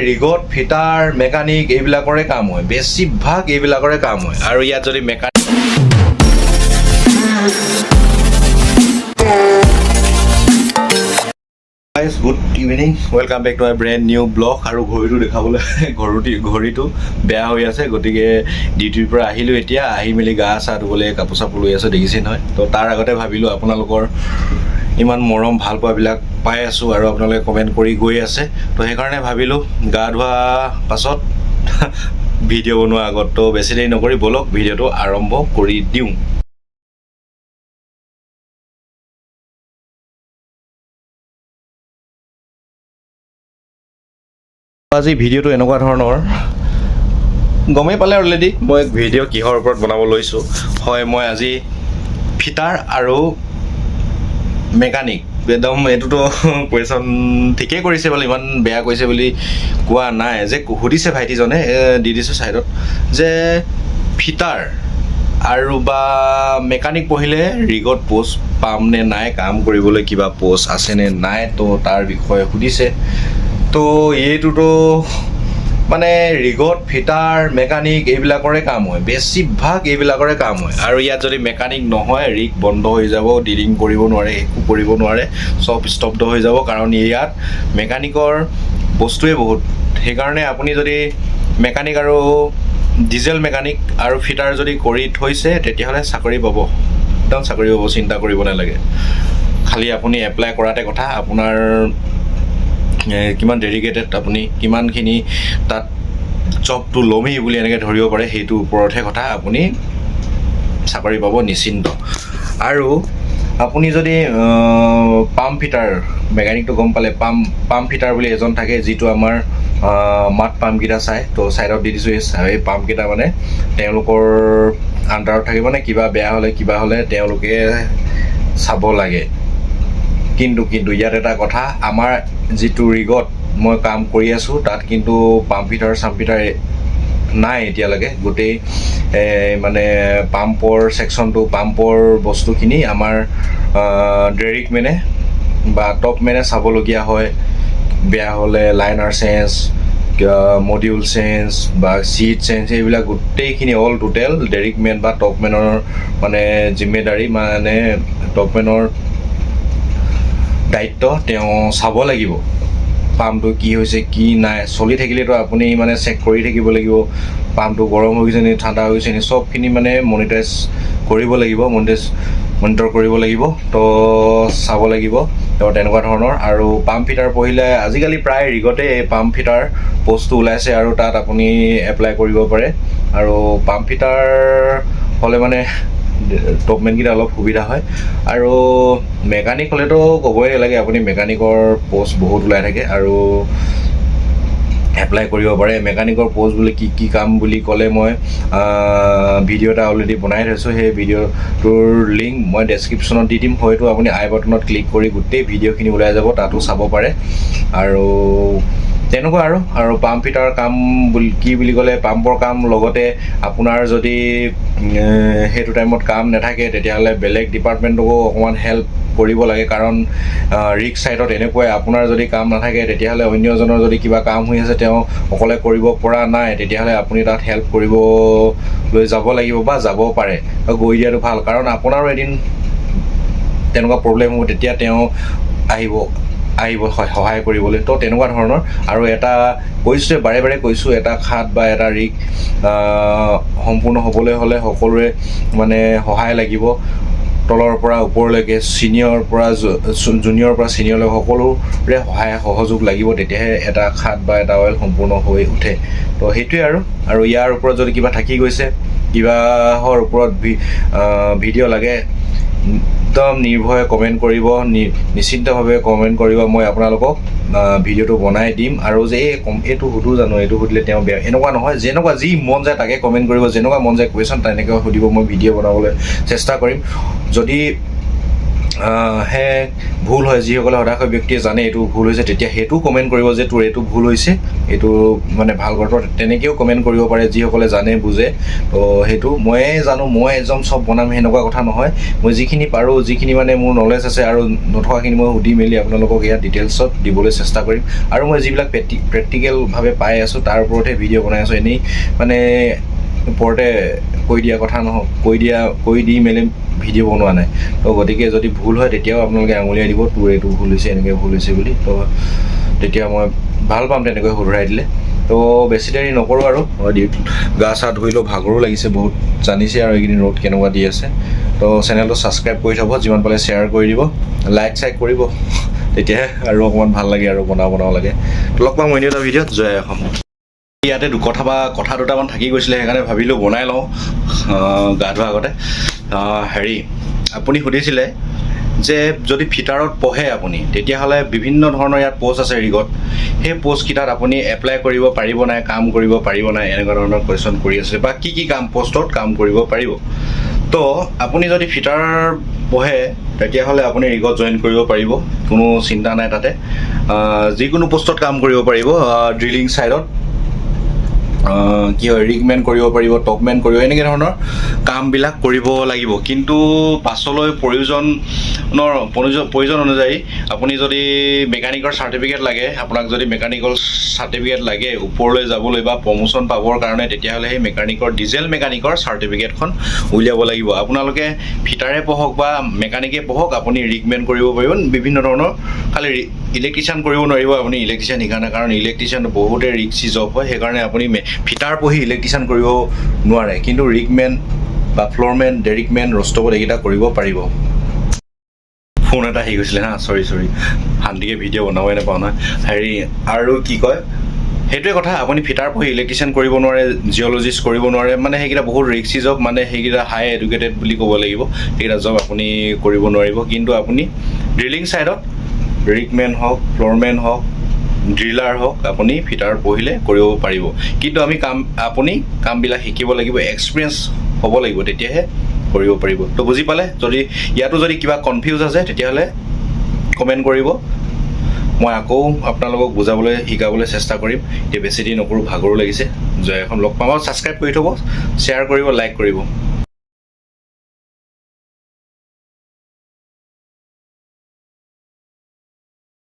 ৰিগত fitter mechanic এইবিলাকৰে কাম হয়, বেছিভাগ এইবিলাকৰে কাম হয়। আৰু ইয়াত যদি mechanic good evening, welcome back to my brand new blog. আৰু ঘড়ীটো দেখাবলৈ ঘড়ীটো বেয়া হৈ আছে, গতিকে ডিউটিৰ পৰা আহিলোঁ। এতিয়া আহি মেলি গা চা ধুবলৈ কাপোৰ চাপোৰ লৈ আছোঁ, দেখিছে নহয়। তো তাৰ আগতে ভাবিলোঁ আপোনালোকৰ ইমান মৰম ভাল পোৱাবিলাক পাই আছোঁ আৰু আপোনালোকে কমেণ্ট কৰি গৈ আছে, তো সেইকাৰণে ভাবিলোঁ গা ধোৱা পাছত ভিডিঅ' বনোৱাৰ আগত। তো বেছি দেৰি নকৰি ব'লক ভিডিঅ'টো আৰম্ভ কৰি দিওঁ। আজি ভিডিঅ'টো এনেকুৱা ধৰণৰ, গমেই পালে অলৰেডি মই ভিডিঅ' কিহৰ ওপৰত বনাব লৈছোঁ। হয়, মই আজি ফিটাৰ আৰু মেকানিক, একদম এইটোতো কুৱেশ্যন ঠিকেই কৰিছে বোলে, ইমান বেয়া কৰিছে বুলি কোৱা নাই। যে সুধিছে ভাইটিজনে, দি দিছোঁ ছাইডত, যে ফিটাৰ আৰু বা মেকানিক পঢ়িলে ৰিগত প'ষ্ট পাম নে নাই, কাম কৰিবলৈ কিবা প'ষ্ট আছেনে নাই, তো তাৰ বিষয়ে সুধিছে। তো এইটোতো মানে ৰিগত ফিটাৰ মেকানিক এইবিলাকৰে কাম হয়, বেছিভাগ এইবিলাকৰে কাম হয়। আৰু ইয়াত যদি মেকানিক নহয়, ৰিগ বন্ধ হৈ যাব, ডিলিং কৰিব নোৱাৰে, একো কৰিব নোৱাৰে, চব স্তব্ধ হৈ যাব। কাৰণ ইয়াত মেকানিকৰ বস্তুৱে বহুত। সেইকাৰণে আপুনি যদি মেকানিক আৰু ডিজেল মেকানিক আৰু ফিটাৰ যদি কৰি থৈছে, তেতিয়াহ'লে চাকৰি পাব, একদম চাকৰি পাব, চিন্তা কৰিব নালাগে। খালি আপুনি এপ্লাই কৰাতে কথা, আপোনাৰ কিমান ডেডিকেটেড, আপুনি কিমানখিনি তাত জবটো ল'মেই বুলি এনেকৈ ধৰিব পাৰে, সেইটোৰ ওপৰতহে কথা। আপুনি চাকৰি পাব নিশ্চিন্ত। আৰু আপুনি যদি পাম্প ফিটাৰ, মেকানিকটো গম পালে, পাম্প ফিটাৰ বুলি এজন থাকে, যিটো আমাৰ মাড পাম্পকেইটা চায়। তো ছাইডত দি দিছোঁ, এই পাম্পকেইটা মানে তেওঁলোকৰ আণ্ডাৰত থাকিব, মানে কিবা বেয়া হ'লে কিবা হ'লে তেওঁলোকে চাব লাগে। কিন্তু ইয়াত এটা কথা, আমাৰ যিটো ৰিগত মই কাম কৰি আছোঁ, তাত কিন্তু পাম্প ফিটাৰ নাই এতিয়ালৈকে। গোটেই মানে পাম্পৰ ছেকশ্যনটো, পাম্পৰ বস্তুখিনি আমাৰ ডেৰিকমেনে বা টপমেনে চাবলগীয়া হয়। বেয়া হ'লে লাইনাৰ চেঞ্জ, মডিউল চেঞ্জ বা চিট চেঞ্জ, এইবিলাক গোটেইখিনি অল টোটেল ডেৰিকমেন বা টপমেনৰ মানে জিম্মেদাৰী, মানে টপমেনৰ দায়িত্ব। তেওঁ চাব লাগিব পাম্পটো কি হৈছে কি নাই। চলি থাকিলেতো আপুনি মানে চেক কৰি থাকিব লাগিব, পাম্পটো গৰম হৈ গৈছে নি, ঠাণ্ডা হৈ গৈছে নি, চবখিনি মানে কৰিব লাগিব, মনিটৰ কৰিব লাগিব। তো চাব লাগিব, তো তেনেকুৱা ধৰণৰ। আৰু পাম্প ফিটাৰ পঢ়িলে আজিকালি প্ৰায় ৰিগতে এই পাম্প ফিটাৰ প'ষ্টটো ওলাইছে, আৰু তাত আপুনি এপ্লাই কৰিব পাৰে। আৰু পাম্প ফিটাৰ হ'লে মানে টপমেনকেইটা অলপ সুবিধা হয়। আৰু মেকানিক হ'লেতো ক'বই নালাগে, আপুনি মেকানিকৰ প'ষ্ট বহুত ওলাই থাকে আৰু এপ্লাই কৰিব পাৰে। মেকানিকৰ প'ষ্ট বুলি কি কাম বুলি ক'লে, মই ভিডিঅ' এটা অলৰেডি বনাই থৈছোঁ, সেই ভিডিঅ'টোৰ লিংক মই ডেছক্ৰিপশ্যনত দি দিম। হয়তো আপুনি আই বাটনত ক্লিক কৰি গোটেই ভিডিঅ'খিনি ওলাই যাব, তাতো চাব পাৰে। আৰু তেনেকুৱা আৰু পাম্প ফিটাৰ কাম কি বুলি ক'লে, পাম্পৰ কাম লগতে আপোনাৰ যদি সেইটো টাইমত কাম নাথাকে, তেতিয়াহ'লে বেলেগ ডিপাৰ্টমেণ্টকো অকণমান হেল্প কৰিব লাগে। কাৰণ ৰিগ ছাইডত এনেকুৱাই, আপোনাৰ যদি কাম নাথাকে, তেতিয়াহ'লে অন্যজনৰ যদি কিবা কাম হৈ আছে, তেওঁ অকলে কৰিব পৰা নাই, তেতিয়াহ'লে আপুনি তাত হেল্প কৰিবলৈ যাব লাগিব বা যাব পাৰে। গৈ দিয়াটো ভাল, কাৰণ আপোনাৰো এদিন তেনেকুৱা প্ৰব্লেম হ'ব, তেতিয়া তেওঁ আহিব সহায় কৰিবলৈ। তো তেনেকুৱা ধৰণৰ। আৰু এটা কৈছোঁৱে, বাৰে বাৰে কৈছোঁ, এটা খাট বা এটা ৰিগ সম্পূৰ্ণ হ'বলৈ হ'লে সকলোৰে মানে সহায় লাগিব। তলৰ পৰা ওপৰলৈকে, জুনিয়ৰৰ পৰা ছিনিয়ৰলৈকে সকলোৰে সহায় সহযোগ লাগিব, তেতিয়াহে এটা খাট বা এটা অইল সম্পূৰ্ণ হৈ উঠে। তো সেইটোৱে আৰু ইয়াৰ ওপৰত যদি কিবা থাকি গৈছে, কিবাহৰ ওপৰত ভিডিঅ' লাগে, একদম নিৰ্ভয়ে কমেণ্ট কৰিব, নিশ্চিন্তভাৱে কমেণ্ট কৰিব। মই আপোনালোকক ভিডিঅ'টো বনাই দিম। আৰু যে এইটো সুধোঁ জানো, এইটো সুধিলে তেওঁ বেয়া, এনেকুৱা নহয়। যেনেকুৱা যি মন যায় তাকে কমেণ্ট কৰিব, যেনেকুৱা মন যায় কুৱেশ্যন তেনেকৈ সুধিব, মই ভিডিঅ' বনাবলৈ চেষ্টা কৰিম। যদি ভুল হয়, যিসকলে সদাশয় ব্যক্তিয়ে জানে এইটো ভুল হৈছে, তেতিয়া সেইটো কমেণ্ট কৰিব যে তোৰ এইটো ভুল হৈছে, এইটো মানে ভাল কথা তেনেকৈও কমেণ্ট কৰিব পাৰে যিসকলে জানে বুজে। তো সেইটো ময়ে জানো, মই একদম চব বনাম সেনেকুৱা কথা নহয়। মই যিখিনি পাৰোঁ, যিখিনি মানে মোৰ নলেজ আছে আৰু নথকাখিনি মই সুধি মেলি আপোনালোকক ইয়াত ডিটেইলছত দিবলৈ চেষ্টা কৰিম। আৰু মই যিবিলাক প্ৰেক্টিকেলভাৱে পাই আছোঁ তাৰ ওপৰতহে ভিডিঅ' বনাই আছোঁ। এনেই মানে ওপৰতে কৈ দিয়া কথা নহয়, কৈ দি মেলি ভিডিঅ' বনোৱা নাই। তো গতিকে যদি ভুল হয় তেতিয়াও আপোনালোকে আঙুলিয়াই দিব, তোৰ এইটো ভুল হৈছে, এনেকৈ ভুল হৈছে বুলি। তো তেতিয়া মই ভাল পাম তেনেকৈ শুধৰাই দিলে। তো বেছি দেৰি নকৰোঁ আৰু গা চা ধুই লওঁ, ভাগৰো লাগিছে বহুত, জানিছে আৰু এইকেইদিন ৰ'দ কেনেকুৱা দি আছে। তো চেনেলটো ছাবস্ক্ৰাইব কৰি থ'ব, যিমান পাৰে শ্বেয়াৰ কৰি দিব, লাইক চাইক কৰিব, তেতিয়াহে আৰু অকণমান ভাল লাগে আৰু বনাব লাগে। তো লগ পাম অন্য এটা ভিডিঅ'ত। জয় অসম। ইয়াতে কথা দুটামান থাকি গৈছিলে, সেইকাৰণে ভাবিলোঁ বনাই লওঁ গা ধোৱাৰ আগতে। হেৰি, আপুনি সুধিছিলে যে যদি ফিটাৰত পঢ়ে আপুনি, তেতিয়াহ'লে বিভিন্ন ধৰণৰ ইয়াত প'ষ্ট আছে ৰিগত, সেই প'ষ্টকেইটাত আপুনি এপ্লাই কৰিব পাৰিব নাই, কাম কৰিব পাৰিব নাই, এনেকুৱা ধৰণৰ কুৱেশ্যন কৰি আছে, বা কি কাম প'ষ্টত কাম কৰিব পাৰিব। তো আপুনি যদি ফিটাৰ পঢ়ে তেতিয়াহ'লে আপুনি ৰিগত জইন কৰিব পাৰিব, কোনো চিন্তা নাই তাতে। যিকোনো প'ষ্টত কাম কৰিব পাৰিব, ড্ৰিলিং ছাইডত কি হয়, ৰিগমেন কৰিব পাৰিব, টপমেন কৰিব, এনেকৈ ধৰণৰ কামবিলাক কৰিব লাগিব। কিন্তু পাছলৈ প্ৰয়োজন অনুযায়ী আপুনি যদি মেকানিকৰ চাৰ্টিফিকেট লাগে, আপোনাক যদি মেকানিকেল চাৰ্টিফিকেট লাগে ওপৰলৈ যাবলৈ বা প্ৰমোশ্যন পাবৰ কাৰণে, তেতিয়াহ'লে সেই ডিজেল মেকানিকৰ চাৰ্টিফিকেটখন উলিয়াব লাগিব। আপোনালোকে ফিটাৰে পঢ়ক বা মেকানিকে পঢ়ক, আপুনি ৰিগমেন কৰিব পাৰিব বিভিন্ন ধৰণৰ। খালি ইলেক্ট্ৰিচিয়ান কৰিব নোৱাৰিব আপুনি, ইলেক্ট্ৰিচিয়ান শিকা নাই, কাৰণ ইলেক্ট্ৰিচিয়ানটো বহুতেই ৰিক্সি জব হয়। সেইকাৰণে আপুনি ফিটাৰ পঢ়ি ইলেক্ট্ৰিচিয়ান কৰিব নোৱাৰে, কিন্তু ৰিগমেন বা ফ্ল'ৰমেন, ডেৰিকমেন, ৰষ্টবট এইকেইটা কৰিব পাৰিব। ফোন এটা আহি গৈছিলে চৰি শান্তিকৈ ভিডিঅ' বনাবই নাপাওঁ নহয়। হেৰি আৰু কি কয়, সেইটোৱে কথা, আপুনি ফিটাৰ পঢ়ি ইলেক্ট্ৰিচিয়ান কৰিব নোৱাৰে, জিঅ'লজিষ্ট কৰিব নোৱাৰে, মানে সেইকেইটা বহুত ৰিক্সি জব, মানে সেইকেইটা হাই এডুকেটেড বুলি ক'ব লাগিব, সেইকেইটা জব আপুনি কৰিব নোৱাৰিব। কিন্তু আপুনি ড্ৰিলিং ছাইডত ৰিগমেন হওক, ফ্ল'ৰমেন হওক, ড্ৰিলাৰ হওক, আপুনি ফিটাৰ পঢ়িলে কৰিব পাৰিব। কিন্তু আপুনি কামবিলাক শিকিব লাগিব, এক্সপিৰিয়েঞ্চ হ'ব লাগিব, তেতিয়াহে কৰিব পাৰিব। তো বুজি পালে? ইয়াতো যদি কিবা কনফিউজ আছে তেতিয়াহ'লে কমেণ্ট কৰিব, মই আকৌ আপোনালোকক শিকাবলৈ চেষ্টা কৰিম। এতিয়া বেছি দেৰি নকৰোঁ, ভাগৰো লাগিছে। জয় এখন লগ পাম। আৰু ছাবস্ক্ৰাইব কৰি থ'ব, শ্বেয়াৰ কৰিব, লাইক কৰিব।